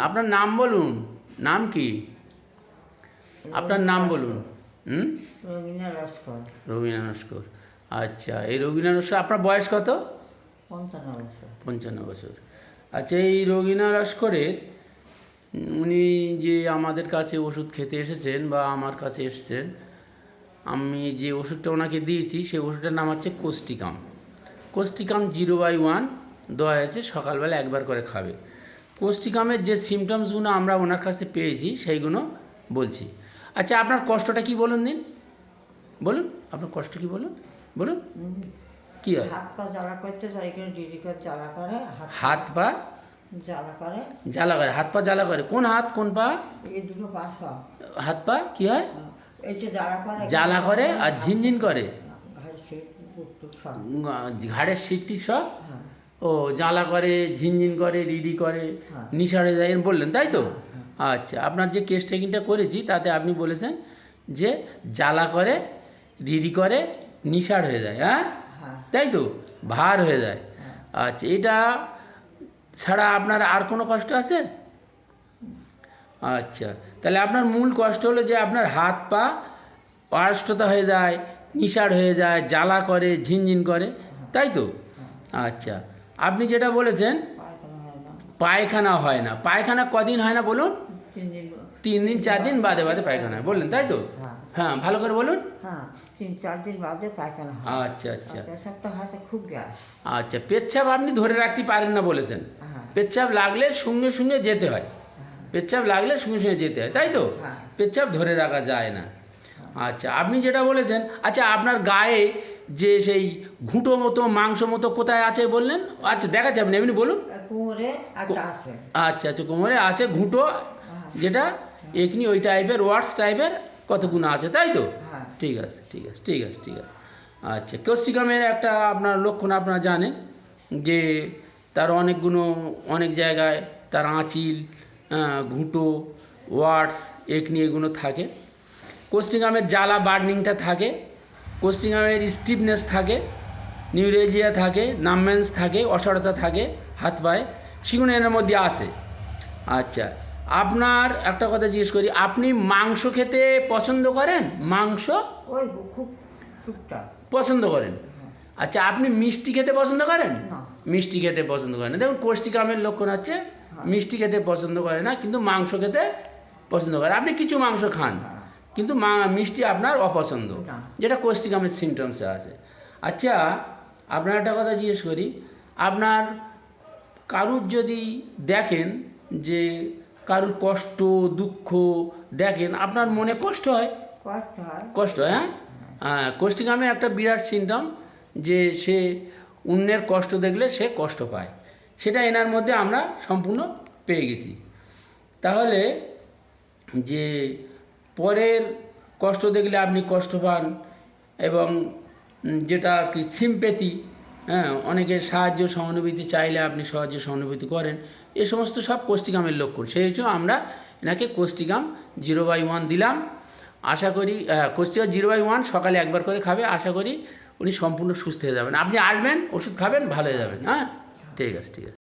আপনার নাম বলুন, নাম কি? আপনার নাম বলুন। রবিনা লস্কর। রবিনা নস্কর। আচ্ছা, এই রবিনা নস্কর, আপনার বয়স কত? 55 বছর। 55 বছর। আচ্ছা, এই রবিনা লস্করের উনি যে আমাদের কাছে ওষুধ খেতে এসেছেন বা আমার কাছে এসেছেন, আমি যে ওষুধটা ওনাকে দিয়েছি সেই ওষুধটার নাম হচ্ছে কোস্টিকাম। কোস্টিকাম 0/1 দেওয়া হয়েছে, সকালবেলা একবার করে খাবে। কোস্টিকামের যে সিমটমসগুলো আমরা ওনার কাছে পেয়েছি সেইগুলো বলছি। আচ্ছা, আপনার কষ্টটা কি বলুন দিন, বলুন আপনার কষ্ট কি বলুন, বলুন কি হয়? হাত পা জ্বালা করতে চাই, এখানে ডিডি করে জ্বালা করে, হাত পা জ্বালা করে, জ্বালা করে, হাত পা জ্বালা করে। কোন হাত কোন পা? এই দুটো পাশ পা। হাত পা কি হয়? এই যে জ্বালা করে, জ্বালা করে আর ঝিনঝিন করে, ঘাড়ের সিট বুকটুক সব। ঘাড়ের সিটটি সব। হ্যাঁ। ও জ্বালা করে, ঝিনঝিন করে, রিডি করে, হ্যাঁ। নিশাড়ে যায় বললেন, তাই তো? আচ্ছা, আপনার যে কেস টেকিংটা করেছি তাতে আপনি বলেছেন যে জ্বালা করে, রিডি করে, নিশাড় হয়ে যায়, হ্যাঁ হ্যাঁ। তাই তো, ভার হয়ে যায়। আচ্ছা, এটা ছাড়া আপনার আর কোনো কষ্ট আছে? আচ্ছা, তাহলে আপনার মূল কষ্ট হলো যে আপনার হাত পা অসুস্থতা হয়ে যায়, নিশাড় হয়ে যায়, জ্বালা করে, ঝিনঝিন করে, তাই তো? আচ্ছা, আপনি যেটা বলেছেন পায়খানা হয় না। পায়খানা হয় না, পায়খানা কদিন হয় না বলুন? 3 দিন। 3 দিন 4 দিন বাদে বাদে পায়খানা হয় বললেন, তাই তো? হ্যাঁ। হ্যাঁ, ভালো করে বলুন। হ্যাঁ, 3-4 দিন বাদে পায়খানা হয়। আচ্ছা আচ্ছা পেশাবটা হাতে খুব গ্যাস। আচ্ছা, পেচ্ছাপ আপনি ধরে রাখতে পারেন না বলেছেন। হ্যাঁ। পেচ্ছাপ লাগলে সঙ্গে সঙ্গে যেতে হয়, পেচ্ছাপ লাগলে সঙ্গে সঙ্গে যেতে হয়, তাই তো? হ্যাঁ। পেচ্ছাপ ধরে রাখা যায় না। আচ্ছা, আপনি যেটা বলেছেন, আচ্ছা আপনার গায়ে যে সেই ঘুঁটো মতো মাংস মতো কোথায় আছে বললেন? আচ্ছা, দেখা যাবে না, এমনি বলুন। কোমরে একটা আছে। আচ্ছা আচ্ছা, কোমরে আছে ঘুঁটো, যেটা এখনি ওই টাইপের ওয়ার্ডস টাইপের কতগুলো আছে, তাই তো? হ্যাঁ। ঠিক আছে ঠিক আছে ঠিক আছে ঠিক আছে। আচ্ছা, কোস্টিকামের একটা আপনার লক্ষণ আপনারা জানেন যে তার অনেকগুলো, অনেক জায়গায় তার আঁচিল, ঘুঁটো, ওয়ার্ডস একনি এগুলো থাকে। কোস্টিকামের জ্বালা বার্নিংটা থাকে, কোস্টিকামের স্টিফনেস থাকে, নিউরেজিয়া থাকে, নামমেন্স থাকে, অসাড়তা থাকে হাত পায়ে, সেগুলো এর মধ্যে আছে। আচ্ছা, আপনার একটা কথা জিজ্ঞেস করি, আপনি মাংস খেতে পছন্দ করেন? মাংস ওই খুব টুকটাক পছন্দ করেন? আচ্ছা, আপনি মিষ্টি খেতে পছন্দ করেন? না। মিষ্টি খেতে পছন্দ করেন না। দেখুন, কোষ্টিকামের লক্ষণ হচ্ছে মিষ্টি খেতে পছন্দ করে না, কিন্তু মাংস খেতে পছন্দ করে। আপনি কিছু মাংস খান, কিন্তু মিষ্টি আপনার অপছন্দ, না। যেটা কোষ্টিকামের সিমটমসে আছে। আচ্ছা, আপনার একটা কথা জিজ্ঞেস করি, আপনার কারুর যদি দেখেন যে কারুর কষ্ট দুঃখ দেখেন, আপনার মনে কষ্ট হয়? কষ্ট হয়। কষ্ট হয়, হ্যাঁ। হ্যাঁ, কোষ্টিকামের একটা বিরাট সিমটম যে সে অন্যের কষ্ট দেখলে সে কষ্ট পায়, সেটা এনার মধ্যে আমরা সম্পূর্ণ পেয়ে গেছি। তাহলে যে পরের কষ্ট দেখলে আপনি কষ্ট পান, এবং যেটা আর কি সিম্প্যাথি, হ্যাঁ, অনেকের সাহায্য সহানুভূতি চাইলে আপনি সাহায্য সহানুভূতি করেন, এ সমস্ত সব কোষ্টিকামের লক্ষণ। সেই জন্য আমরা এনাকে কোষ্টিকাম 0/1 দিলাম। আশা করি কোষ্টিকাম 0/1 সকালে একবার করে খাবে, আশা করি উনি সম্পূর্ণ সুস্থ হয়ে যাবেন। আপনি আসবেন, ওষুধ খাবেন, ভালো হয়ে যাবেন। হ্যাঁ, ঠিক আছে ঠিক আছে।